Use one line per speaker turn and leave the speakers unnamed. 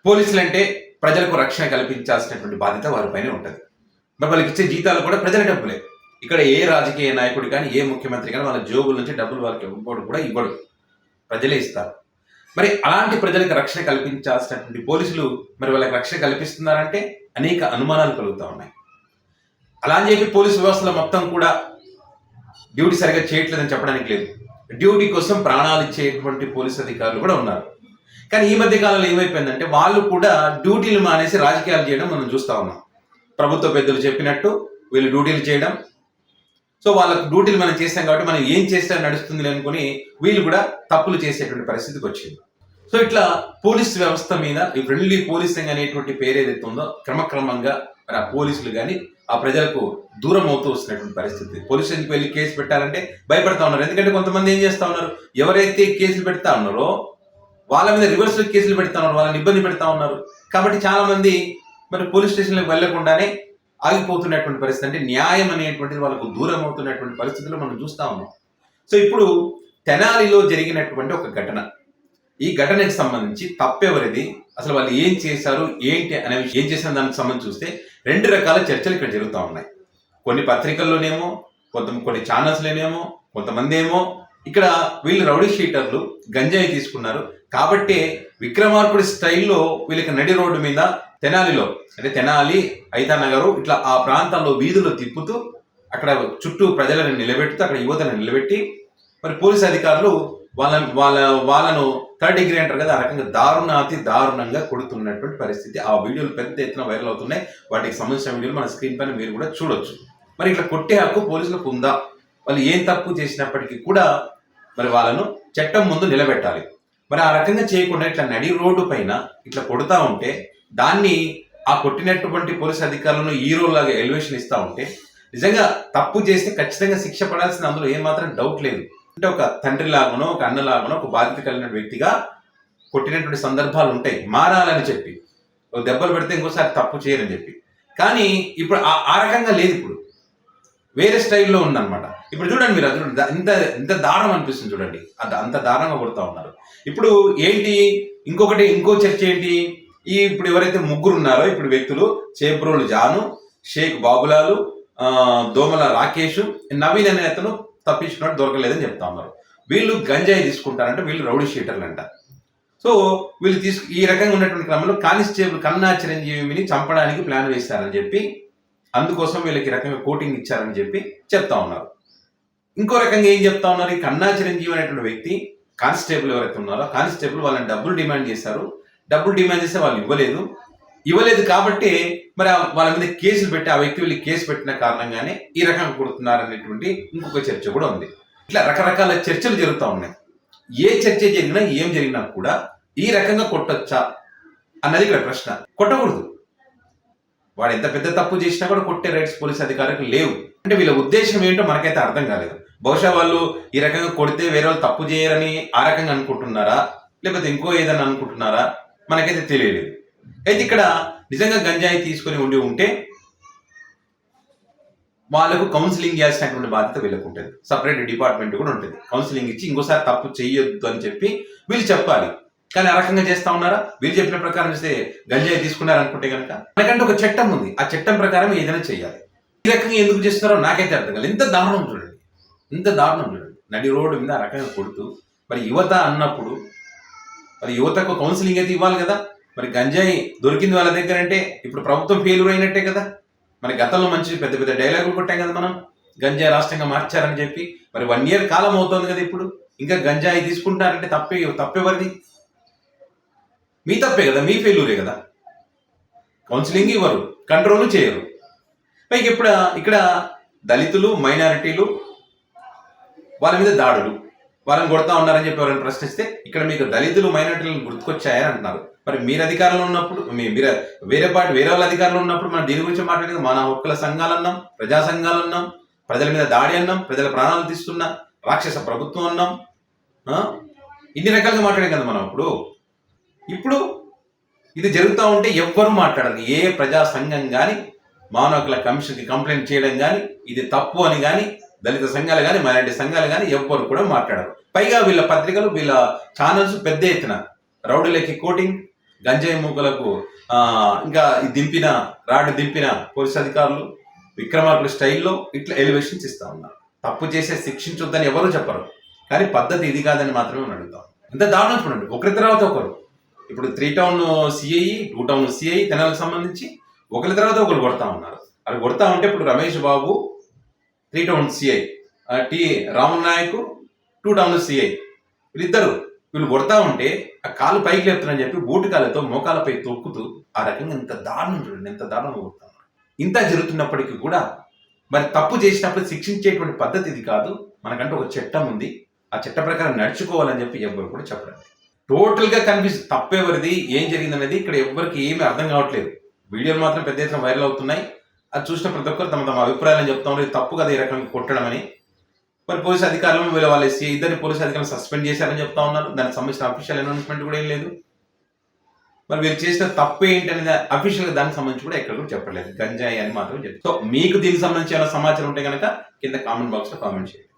పోలీసులు అంటే ప్రజలకు రక్షణ కల్పించాల్సినటువంటి బాధ్యత వారిపైనే ఉంటుంది. మరి వాళ్ళకి ఇచ్చే జీతాలు కూడా ప్రజల డబ్బులే. ఇక్కడ ఏ రాజకీయ నాయకుడు కానీ ఏ ముఖ్యమంత్రి కానీ వాళ్ళ జోబుల నుంచి డబ్బులు వాళ్ళకి ఇవ్వడు కూడా ఇవ్వడు, ప్రజలే ఇస్తారు. మరి అలాంటి ప్రజలకు రక్షణ కల్పించాల్సినటువంటి పోలీసులు మరి వాళ్ళకి రక్షణ కల్పిస్తున్నారంటే అనేక అనుమానాలు కలుగుతూ ఉన్నాయి. అలా అని చెప్పి పోలీసు వ్యవస్థలో మొత్తం కూడా డ్యూటీ సరిగా చేయట్లేదని చెప్పడానికి లేదు. డ్యూటీ కోసం ప్రాణాలు ఇచ్చేటువంటి పోలీసు అధికారులు కూడా ఉన్నారు. కానీ ఈ మధ్య కాలంలో ఏమైపోయిందంటే వాళ్ళు కూడా డ్యూటీలు మానేసి రాజకీయాలు చేయడం మనం చూస్తూ ఉన్నాం. ప్రభుత్వ పెద్దలు చెప్పినట్టు వీళ్ళు డ్యూటీలు చేయడం, సో వాళ్ళకు డ్యూటీలు మనం చేస్తాం కాబట్టి మనం ఏం చేస్తే నడుస్తుంది అనుకుని వీళ్ళు కూడా తప్పులు చేసేటువంటి పరిస్థితికి వచ్చింది. సో ఇట్లా పోలీస్ వ్యవస్థ మీద ఈ ఫ్రెండ్లీ పోలీసింగ్ అనేటువంటి పేరు ఏదైతే ఉందో క్రమక్రమంగా మరి ఆ పోలీసులు కానీ ఆ ప్రజలకు దూరం అవుతూ వస్తున్నటువంటి పరిస్థితి. పోలీస్ స్టేషన్కి వెళ్ళి కేసు పెట్టాలంటే భయపడతా ఉన్నారు. ఎందుకంటే కొంతమంది ఏం చేస్తా ఉన్నారు, ఎవరైతే కేసులు పెడతా ఉన్నారో వాళ్ళ మీద రివర్స్ కేసులు పెడతా ఉన్నారు, వాళ్ళని ఇబ్బంది పెడతా ఉన్నారు. కాబట్టి చాలా మంది మరి పోలీస్ స్టేషన్లకు వెళ్లకుండానే ఆగిపోతున్నటువంటి పరిస్థితి, అంటే న్యాయం అనేటువంటిది వాళ్ళకు దూరం అవుతున్నటువంటి పరిస్థితులు మనం చూస్తా ఉన్నాం. సో ఇప్పుడు తెనాలిలో జరిగినటువంటి ఒక ఘటన, ఈ ఘటనకు సంబంధించి తప్పెవరిది, అసలు వాళ్ళు ఏం చేశారు ఏంటి అనే విషయం, ఏం చేసిన దానికి సంబంధించి చూస్తే రెండు రకాల చర్చలు ఇక్కడ జరుగుతూ ఉన్నాయి. కొన్ని పత్రికల్లోనేమో, కొన్ని ఛానల్స్లోనేమో, కొంతమంది ఏమో ఇక్కడ వీళ్ళు రౌడీ షీటర్లు గంజాయి తీసుకున్నారు కాబట్టి విక్రమార్కుడి స్టైల్లో వీళ్ళకి నడి రోడ్డు మీద తెనాలిలో, అంటే తెనాలి, ఐతానగరు ఇట్లా ఆ ప్రాంతాల్లో వీధులు తిప్పుతూ అక్కడ చుట్టూ ప్రజలను నిలబెడుతూ అక్కడ యువతను నిలబెట్టి మరి పోలీసు అధికారులు వాళ్ళను థర్డ్ డిగ్రీ అంటారు కదా, ఆ రకంగా అతి దారుణంగా కొడుతున్నటువంటి పరిస్థితి. ఆ వీడియోలు పెద్ద ఎత్తున వైరల్ అవుతున్నాయి. వాటికి సంబంధించిన వీడియోలు మన స్క్రీన్ పైన మీరు కూడా చూడొచ్చు. మరి ఇట్లా కొట్టే హక్కు పోలీసులకు ఉందా? వాళ్ళు ఏం తప్పు చేసినప్పటికీ కూడా మరి వాళ్ళను చట్టం ముందు నిలబెట్టాలి. మరి ఆ రకంగా చేయకుండా ఇట్లా నడి రోడ్డు పైన ఇట్లా కొడుతూ ఉంటే దాన్ని ఆ కొట్టినటువంటి పోలీసు అధికారులను హీరోలాగా ఎలివేషన్ ఇస్తూ ఉంటే నిజంగా తప్పు చేస్తే ఖచ్చితంగా శిక్ష పడాల్సిన అందులో ఏమాత్రం డౌట్ లేదు. అంటే ఒక తండ్రి లాగానో ఒక అన్నలాగానో ఒక బాధ్యత కలిగిన వ్యక్తిగా కొట్టినటువంటి సందర్భాలు ఉంటాయి, మారాలని చెప్పి దెబ్బలు పెడితే ఇంకోసారి తప్పు చేయరని చెప్పి. కానీ ఇప్పుడు ఆ రకంగా లేదు, ఇప్పుడు వేరే స్టైల్లో ఉందన్నమాట. ఇప్పుడు చూడండి మీరు, అది ఇంత దారుణం అనిపిస్తుంది చూడండి, అంత దారుణంగా కొడుతూ ఉన్నారు. ఇప్పుడు ఏంటి ఇంకో చర్చ ఏంటి, ఇప్పుడు ఎవరైతే ముగ్గురు ఉన్నారో ఇప్పుడు వ్యక్తులు, చేబ్రోలు జాను, షేక్ బాబులాలు, దోమల రాకేష్, నవీన్ అనే అతను తప్పించుకున్నట్టు దొరకలేదని చెప్తా ఉన్నారు. వీళ్ళు గంజాయి తీసుకుంటారంటే వీళ్ళు రౌడీ షీటర్లు అంట. సో వీళ్ళు ఈ రకంగా ఉన్నటువంటి క్రమంలో కానిస్టేబుల్ కన్నా చిరంజీవిని చంపడానికి ప్లాన్ వేశారని చెప్పి, అందుకోసం వీళ్ళకి రకంగా కోటింగ్ ఇచ్చారని చెప్పి చెప్తా ఉన్నారు. ఇంకో రకంగా ఏం చెప్తా ఉన్నారు, ఈ కన్నా చిరంజీవి అనేటువంటి వ్యక్తి కానిస్టేబుల్ ఎవరైతే ఉన్నారో కానిస్టేబుల్ వాళ్ళని డబ్బులు డిమాండ్ చేశారు. డబ్బులు డిమాండ్ చేస్తే వాళ్ళు ఇవ్వలేదు కాబట్టి మరి వాళ్ళ మీద కేసులు పెట్టి ఆ వ్యక్తి వీళ్ళకి కేసు పెట్టిన కారణంగానే ఈ రకంగా కొడుతున్నారు అనేటువంటి ఇంకొక చర్చ కూడా ఉంది. ఇట్లా రకరకాల చర్చలు జరుగుతూ ఉన్నాయి. ఏ చర్చ జరిగినా ఏం జరిగినా కూడా ఈ రకంగా కొట్టొచ్చా అన్నది ఇక్కడ ప్రశ్న. కొట్టకూడదు. వాడు ఎంత పెద్ద తప్పు చేసినా కూడా కొట్టే రైట్స్ పోలీస్ అధికారులకు లేవు. అంటే వీళ్ళ ఉద్దేశం ఏంటో మనకైతే అర్థం కాలేదు. బహుశా వాళ్ళు ఈ రకంగా కొడితే వేరే వాళ్ళు తప్పు చేయరని ఆ రకంగా అనుకుంటున్నారా, లేకపోతే ఇంకో ఏదైనా అనుకుంటున్నారా, మనకైతే తెలియలేదు. అయితే ఇక్కడ నిజంగా గంజాయి తీసుకొని ఉంటే వాళ్ళకు కౌన్సిలింగ్ చేయాల్సినటువంటి బాధ్యత వీళ్ళకు ఉంటుంది. సపరేట్ డిపార్ట్మెంట్ కూడా ఉంటుంది. కౌన్సిలింగ్ ఇచ్చి ఇంకోసారి తప్పు చేయొద్దు అని చెప్పి వీళ్ళు చెప్పాలి. కానీ ఆ రకంగా చేస్తా ఉన్నారా? వీళ్ళు చెప్పిన ప్రకారం చేస్తే గంజాయి తీసుకున్నారనుకుంటే కనుక మనకంటే ఒక చట్టం ఉంది, ఆ చట్టం ప్రకారం ఏదైనా చేయాలి. ఈ రకంగా ఎందుకు చేస్తున్నారో నాకైతే అర్థం కాదు. ఎంత దారుణం చూడండి, నడి రోడ్డు మీద ఆ రకంగా కొడుతూ మరి యువత అన్నప్పుడు మరి యువతకు కౌన్సిలింగ్ అయితే ఇవ్వాలి కదా. మరి గంజాయి దొరికింది వాళ్ళ దగ్గర అంటే ఇప్పుడు ప్రభుత్వం ఫెయిల్యూర్ అయినట్టే కదా. మరి గతంలో మంచి పెద్ద పెద్ద డైలాగులు కొట్టాం కదా మనం, గంజాయి రాష్ట్రంగా మార్చారని చెప్పి. మరి 1 year కాలం అవుతుంది కదా, ఇప్పుడు ఇంకా గంజాయి తీసుకుంటారంటే తప్పెవరిది? మీ తప్పే కదా, మీ ఫెయిల్యూరే కదా. కౌన్సిలింగ్ ఇవ్వరు, కంట్రోల్ చేయరు. పైకి ఇక్కడ దళితులు, మైనారిటీలు వాళ్ళ మీద దాడులు, వాళ్ళని కొడతా ఉన్నారని చెప్పి ఎవరైనా ప్రశ్నిస్తే ఇక్కడ మీకు దళితులు, మైనారిటీలను గుర్తుకొచ్చాయని అంటున్నారు. మరి మీరు అధికారంలో ఉన్నప్పుడు, వేరే వాళ్ళ అధికారంలో ఉన్నప్పుడు మనం దీని గురించి మాట్లాడేది మన హక్కుల సంఘాలు అన్నాం, ప్రజా సంఘాలు అన్నాం, ప్రజల మీద దాడి అన్నాం, ప్రజల ప్రాణాలు తీస్తున్న రాక్షస ప్రభుత్వం అన్నాం, ఇన్ని రకాలుగా మాట్లాడాం కదా మనం. ఇప్పుడు ఇది జరుగుతూ ఉంటే ఎవ్వరూ మాట్లాడాలి. ఏ ప్రజా సంఘం కానీ మానవ హక్కుల కమిషన్కి కంప్లైంట్ చేయడం కానీ, ఇది తప్పు అని కానీ, దళిత సంఘాలు కానీ మైనారిటీ సంఘాలు కానీ ఎవ్వరు కూడా మాట్లాడరు. పైగా వీళ్ళ పత్రికలు, వీళ్ళ ఛానల్స్ పెద్ద ఎత్తున రౌడీలకి కోటింగ్, గంజాయి మూకలకు ఇంకా రాడ్ దింపిన పోలీస్ అధికారులు విక్రమార్కుల స్టైల్లో ఇట్లా ఎలివేషన్స్ ఇస్తా ఉన్నారు. తప్పు చేసే శిక్షించొద్దని ఎవరు చెప్పరు, కానీ పద్ధతి ఇది కాదని మాత్రమే మనం అడుగుతాం. ఎంత దారుణం చూడండి, ఒకరి తర్వాత ఒకరు. ఇప్పుడు 3 టౌన్ సిఐ, 2 టౌన్ సిఐ తెనాలకు సంబంధించి ఒకరి తర్వాత ఒకరు కొడతా ఉన్నారు. అది కొడతా ఉంటే ఇప్పుడు Ramesh Babu 3 town CI, T Raman Nayak 2 town CI, వీళ్ళు కొడతా ఉంటే ఆ కాలు పైకి లేపుతున్నారని చెప్పి బూటు కాళ్ళతో మోకాలపై తొక్కుతూ ఆ రకంగా ఎంత దారుణం చూడండి, ఎంత దారుణంగా కొడతా ఉన్నారు. ఇంత జరుగుతున్నప్పటికీ కూడా మరి తప్పు చేసినప్పుడు శిక్షించేటువంటి పద్ధతి ఇది కాదు, మనకంటే ఒక చట్టం ఉంది, ఆ చట్ట ప్రకారం నడుచుకోవాలని చెప్పి ఎవరు కూడా చెప్పరండి. టోటల్గా కనిపిస్తుంది తప్పెవరిది, ఏం జరిగిందనేది ఇక్కడ ఎవరికి ఏమీ అర్థం కావట్లేదు. వీడియోలు మాత్రం పెద్ద ఎత్తున వైరల్ అవుతున్నాయి. అది చూసిన ప్రతి ఒక్కరు తమ తమ అభిప్రాయాలను చెప్తా ఉన్నారు, తప్పు కదా ఈ రకంగా కొట్టడం అని. మరి పోలీసు అధికారులు వాళ్ళ ఇద్దరిని పోలీసు అధికారులు సస్పెండ్ చేశారని చెప్తా ఉన్నారు. దానికి సంబంధించిన అఫీషియల్ అనౌన్స్మెంట్ కూడా ఏం లేదు. మరి వీళ్ళు చేసిన తప్పు ఏంటి అనేది అఫీషియల్ గా దానికి సంబంధించి కూడా ఎక్కడ కూడా చెప్పలేదు, గంజాయి అని మాత్రం చెప్పారు. సో మీకు దీనికి సంబంధించి ఏమైనా సమాచారం ఉంటే కనుక కింద కామెంట్ బాక్స్ లో కామెంట్ చేయండి.